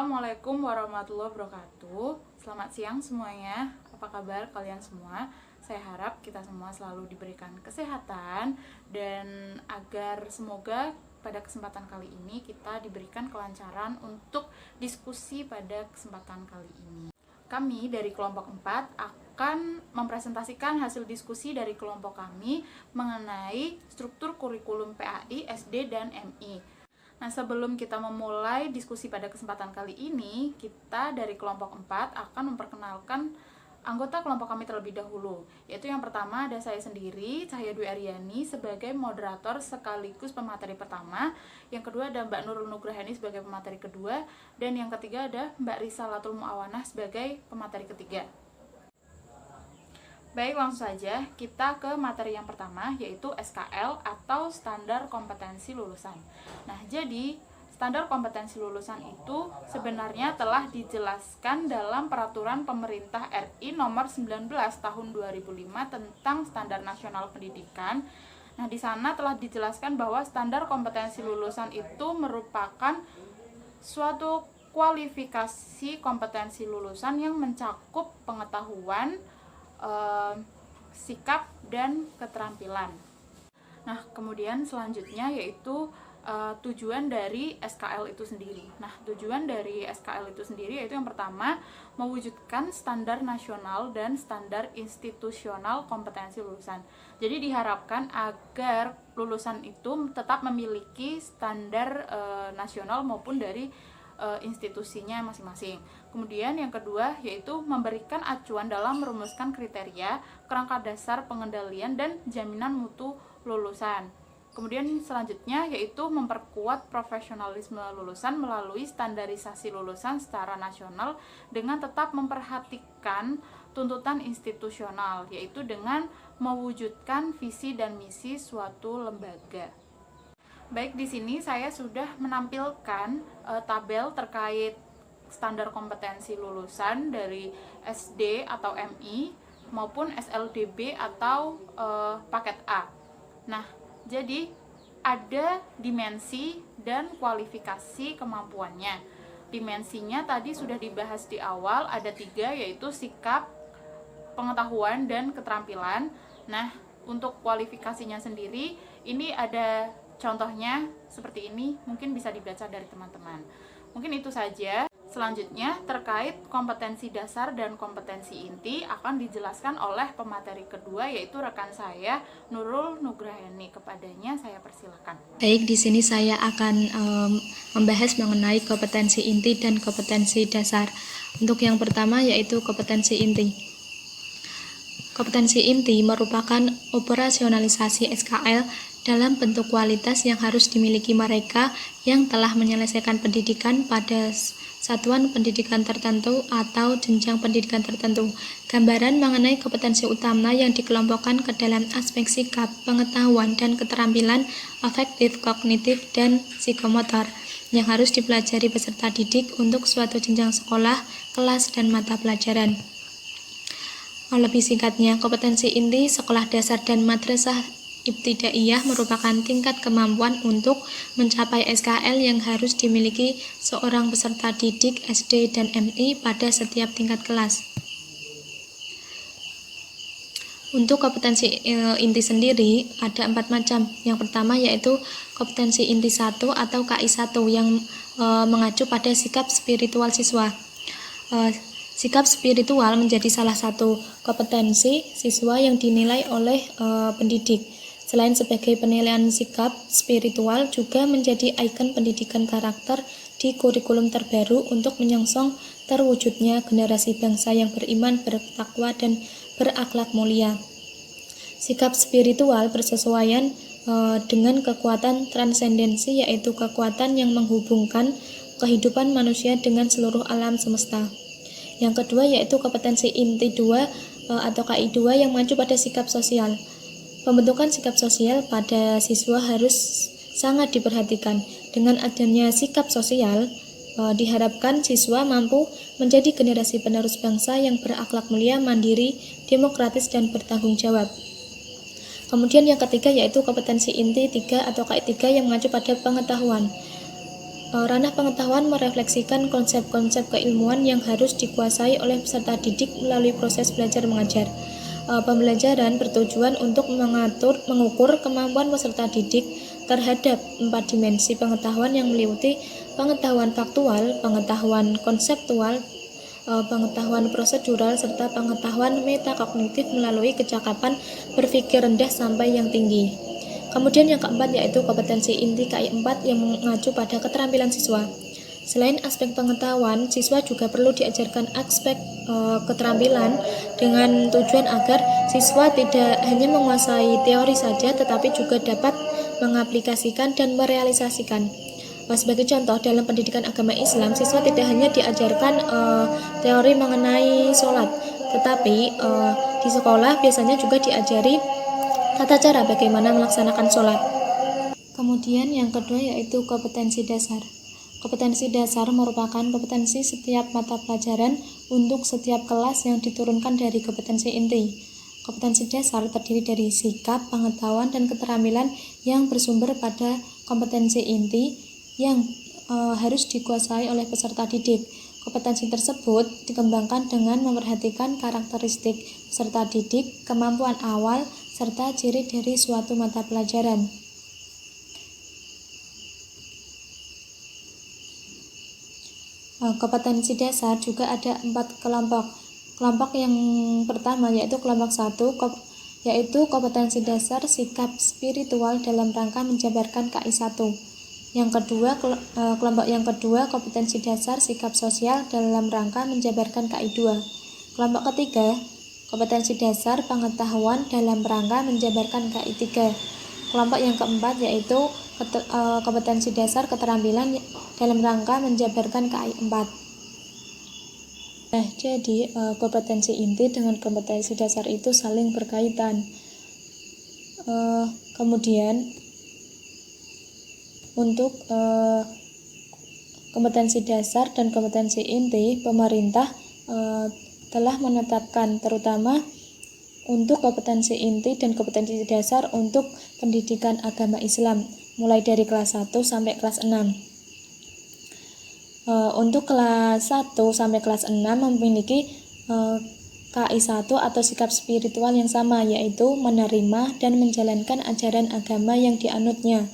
Assalamualaikum warahmatullahi wabarakatuh. Selamat siang semuanya. Apa kabar kalian semua? Saya harap kita semua selalu diberikan kesehatan dan agar semoga pada kesempatan kali ini kita diberikan kelancaran untuk diskusi pada kesempatan kali ini. Kami dari kelompok 4 akan mempresentasikan hasil diskusi dari kelompok kami mengenai struktur kurikulum PAI, SD, dan MI. Nah, sebelum kita memulai diskusi pada kesempatan kali ini, kita dari kelompok 4 akan memperkenalkan anggota kelompok kami terlebih dahulu. Yaitu yang pertama ada saya sendiri, Cahya Dwi Aryani, sebagai moderator sekaligus pemateri pertama. Yang kedua ada Mbak Nurul Nugrahani sebagai pemateri kedua. Dan yang ketiga ada Mbak Risalatul Muawanah sebagai pemateri ketiga. Baik, langsung saja kita ke materi yang pertama, yaitu SKL atau Standar Kompetensi Lulusan. Nah, jadi Standar Kompetensi Lulusan itu sebenarnya telah dijelaskan dalam Peraturan Pemerintah RI Nomor 19 Tahun 2005 tentang Standar Nasional Pendidikan. Nah, di sana telah dijelaskan bahwa Standar Kompetensi Lulusan itu merupakan suatu kualifikasi kompetensi lulusan yang mencakup pengetahuan, sikap, dan keterampilan. Nah, kemudian selanjutnya yaitu tujuan dari SKL itu sendiri. Nah, tujuan dari SKL itu sendiri yaitu yang pertama, mewujudkan standar nasional dan standar institusional kompetensi lulusan. Jadi diharapkan agar lulusan itu tetap memiliki standar nasional maupun dari institusinya masing-masing. Kemudian yang kedua yaitu memberikan acuan dalam merumuskan kriteria, kerangka dasar pengendalian, dan jaminan mutu lulusan. Kemudian selanjutnya yaitu memperkuat profesionalisme lulusan melalui standarisasi lulusan secara nasional dengan tetap memperhatikan tuntutan institusional, yaitu dengan mewujudkan visi dan misi suatu lembaga. Baik, di sini saya sudah menampilkan tabel terkait standar kompetensi lulusan dari SD atau MI maupun SLDB atau paket A. Nah, jadi ada dimensi dan kualifikasi kemampuannya. Dimensinya tadi sudah dibahas di awal, ada 3 yaitu sikap, pengetahuan, dan keterampilan. Nah, untuk kualifikasinya sendiri ini ada contohnya seperti ini, mungkin bisa dibaca dari teman-teman. Mungkin itu saja. Selanjutnya terkait kompetensi dasar dan kompetensi inti akan dijelaskan oleh pemateri kedua yaitu rekan saya Nurul Nugrahani. Kepadanya saya persilakan. Baik, di sini saya akan membahas mengenai kompetensi inti dan kompetensi dasar. Untuk yang pertama yaitu kompetensi inti. Kompetensi inti merupakan operasionalisasi SKL dalam bentuk kualitas yang harus dimiliki mereka yang telah menyelesaikan pendidikan pada satuan pendidikan tertentu atau jenjang pendidikan tertentu. Gambaran mengenai kompetensi utama yang dikelompokkan ke dalam aspek sikap, pengetahuan, dan keterampilan afektif, kognitif, dan psikomotor yang harus dipelajari peserta didik untuk suatu jenjang sekolah, kelas, dan mata pelajaran. Lebih singkatnya, kompetensi inti sekolah dasar dan madrasah ibtidaiyah merupakan tingkat kemampuan untuk mencapai SKL yang harus dimiliki seorang peserta didik SD dan MI pada setiap tingkat kelas. Untuk kompetensi inti sendiri ada 4 macam. Yang pertama yaitu kompetensi inti 1 atau KI1 yang mengacu pada sikap spiritual siswa. Sikap spiritual menjadi salah satu kompetensi siswa yang dinilai oleh pendidik. Selain sebagai penilaian sikap spiritual, juga menjadi ikon pendidikan karakter di kurikulum terbaru untuk menyongsong terwujudnya generasi bangsa yang beriman, bertakwa, dan berakhlak mulia. Sikap spiritual bersesuaian dengan kekuatan transendensi, yaitu kekuatan yang menghubungkan kehidupan manusia dengan seluruh alam semesta. Yang kedua yaitu kompetensi inti 2 atau KI2 yang mengacu pada sikap sosial. Pembentukan sikap sosial pada siswa harus sangat diperhatikan. Dengan adanya sikap sosial, diharapkan siswa mampu menjadi generasi penerus bangsa yang berakhlak mulia, mandiri, demokratis, dan bertanggung jawab. Kemudian yang ketiga yaitu kompetensi inti 3 atau KI3 yang mengacu pada pengetahuan. Ranah pengetahuan merefleksikan konsep-konsep keilmuan yang harus dikuasai oleh peserta didik melalui proses belajar mengajar. Pembelajaran bertujuan untuk mengukur kemampuan peserta didik terhadap 4 dimensi pengetahuan yang meliputi pengetahuan faktual, pengetahuan konseptual, pengetahuan prosedural, serta pengetahuan metakognitif melalui kecakapan berpikir rendah sampai yang tinggi. Kemudian yang keempat yaitu kompetensi inti KI 4 yang mengacu pada keterampilan siswa. Selain aspek pengetahuan, siswa juga perlu diajarkan aspek keterampilan dengan tujuan agar siswa tidak hanya menguasai teori saja tetapi juga dapat mengaplikasikan dan merealisasikan. Sebagai contoh, dalam pendidikan agama Islam, siswa tidak hanya diajarkan teori mengenai sholat, tetapi di sekolah biasanya juga diajari tata cara bagaimana melaksanakan sholat. Kemudian yang kedua yaitu kompetensi dasar. Kompetensi dasar merupakan kompetensi setiap mata pelajaran untuk setiap kelas yang diturunkan dari kompetensi inti. Kompetensi dasar terdiri dari sikap, pengetahuan, dan keterampilan yang bersumber pada kompetensi inti yang harus dikuasai oleh peserta didik. Kompetensi tersebut dikembangkan dengan memperhatikan karakteristik peserta didik, kemampuan awal, serta ciri dari suatu mata pelajaran. Kompetensi dasar juga ada 4 kelompok. Kelompok yang pertama yaitu kelompok 1, yaitu kompetensi dasar sikap spiritual dalam rangka menjabarkan KI 1. Yang kedua, kelompok yang kedua kompetensi dasar sikap sosial dalam rangka menjabarkan KI 2. Kelompok ketiga, kompetensi dasar pengetahuan dalam rangka menjabarkan KI 3. Kelompok yang keempat yaitu kompetensi dasar keterampilan dalam rangka menjabarkan KI 4. Jadi kompetensi inti dengan kompetensi dasar itu saling berkaitan. Kemudian untuk kompetensi dasar dan kompetensi inti, pemerintah telah menetapkan terutama untuk kompetensi inti dan kompetensi dasar untuk pendidikan agama Islam mulai dari kelas 1 sampai kelas 6. Untuk kelas 1 sampai kelas 6 memiliki KI 1 atau sikap spiritual yang sama, yaitu menerima dan menjalankan ajaran agama yang dianutnya.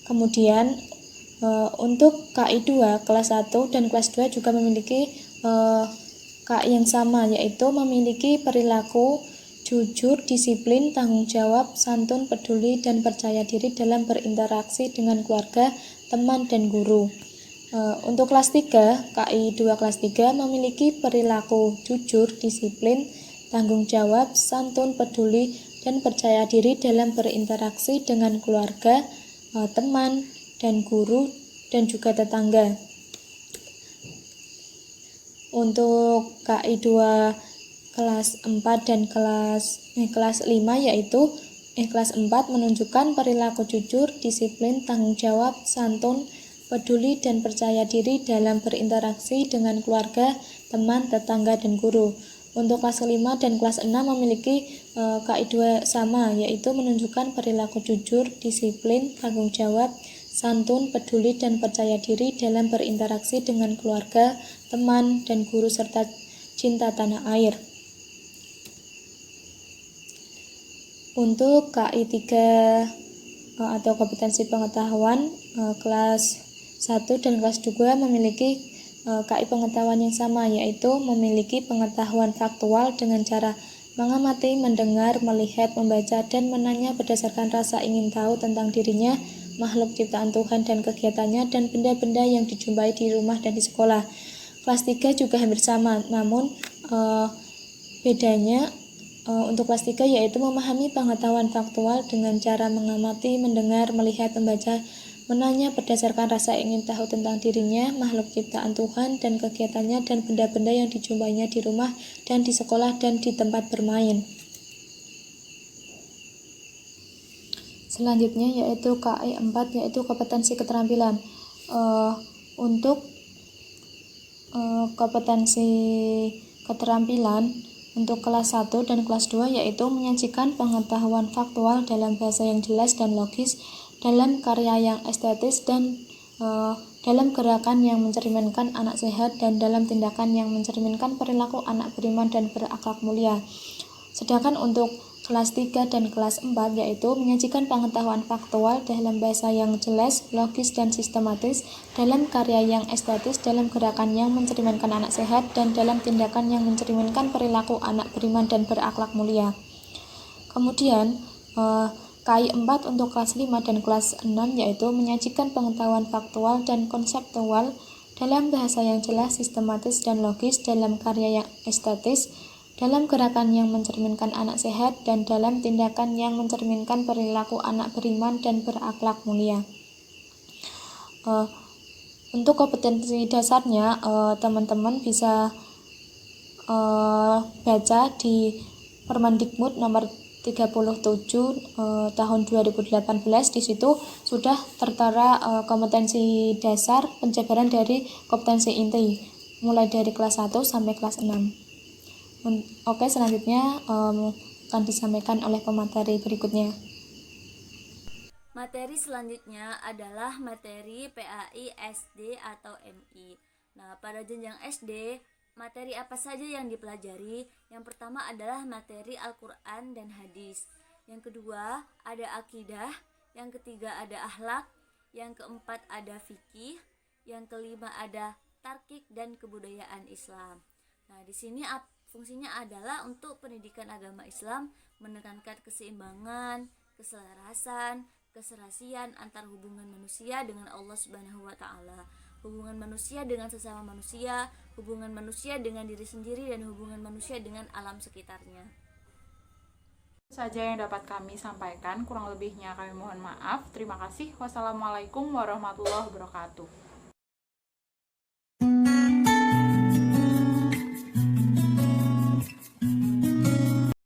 Kemudian untuk KI 2 kelas 1 dan kelas 2 juga memiliki KI yang sama, yaitu memiliki perilaku jujur, disiplin, tanggung jawab, santun, peduli, dan percaya diri dalam berinteraksi dengan keluarga, teman, dan guru. Untuk kelas 3, KI 2 kelas 3 memiliki perilaku jujur, disiplin, tanggung jawab, santun, peduli, dan percaya diri dalam berinteraksi dengan keluarga, teman, dan guru, dan juga tetangga. Untuk KI 2 kelas 4 dan kelas 5 yaitu kelas 4 menunjukkan perilaku jujur, disiplin, tanggung jawab, santun, peduli, dan percaya diri dalam berinteraksi dengan keluarga, teman, tetangga, dan guru. Untuk kelas 5 dan kelas 6 memiliki KI 2 sama, yaitu menunjukkan perilaku jujur, disiplin, tanggung jawab, santun, peduli, dan percaya diri dalam berinteraksi dengan keluarga, teman, dan guru, serta cinta tanah air. Untuk KI 3 atau kompetensi pengetahuan kelas 1 dan kelas 2 memiliki KI pengetahuan yang sama, yaitu memiliki pengetahuan faktual dengan cara mengamati, mendengar, melihat, membaca, dan menanya berdasarkan rasa ingin tahu tentang dirinya, makhluk ciptaan Tuhan dan kegiatannya, dan benda-benda yang dijumpai di rumah dan di sekolah. Kelas 3 juga hampir sama, namun bedanya untuk kelas 3 yaitu memahami pengetahuan faktual dengan cara mengamati, mendengar, melihat, membaca, menanya berdasarkan rasa ingin tahu tentang dirinya, makhluk ciptaan Tuhan dan kegiatannya, dan benda-benda yang dijumpainya di rumah dan di sekolah dan di tempat bermain. Selanjutnya yaitu KI 4 yaitu kompetensi keterampilan. Untuk kompetensi keterampilan untuk kelas 1 dan kelas 2 yaitu menyajikan pengetahuan faktual dalam bahasa yang jelas dan logis, dalam karya yang estetis dan dalam gerakan yang mencerminkan anak sehat dan dalam tindakan yang mencerminkan perilaku anak beriman dan berakhlak mulia. Sedangkan untuk kelas 3 dan kelas 4 yaitu menyajikan pengetahuan faktual dalam bahasa yang jelas, logis, dan sistematis, dalam karya yang estetis, dalam gerakan yang mencerminkan anak sehat, dan dalam tindakan yang mencerminkan perilaku anak beriman dan berakhlak mulia. Kemudian, KI 4 untuk kelas 5 dan kelas 6 yaitu menyajikan pengetahuan faktual dan konseptual dalam bahasa yang jelas, sistematis, dan logis, dalam karya yang estetis, dalam gerakan yang mencerminkan anak sehat, dan dalam tindakan yang mencerminkan perilaku anak beriman dan berakhlak mulia. Untuk kompetensi dasarnya, teman-teman bisa baca di Permendikbud nomor 37 tahun 2018. Di situ sudah tertera kompetensi dasar penjabaran dari kompetensi inti mulai dari kelas 1 sampai kelas 6. Oke, selanjutnya akan disampaikan oleh pemateri berikutnya. Materi selanjutnya adalah materi PAI SD atau MI. Nah, pada jenjang SD, materi apa saja yang dipelajari? Yang pertama adalah materi Al-Quran dan hadis. Yang kedua ada akidah. Yang ketiga ada akhlak. Yang keempat ada fikih. Yang kelima ada tarkik dan kebudayaan Islam. Nah, di sini fungsinya adalah untuk pendidikan agama Islam, menekankan keseimbangan, keselarasan, keserasian antar hubungan manusia dengan Allah Subhanahu wa taala, hubungan manusia dengan sesama manusia, hubungan manusia dengan diri sendiri, dan hubungan manusia dengan alam sekitarnya. Itu saja yang dapat kami sampaikan, kurang lebihnya kami mohon maaf. Terima kasih. Wassalamualaikum warahmatullahi wabarakatuh.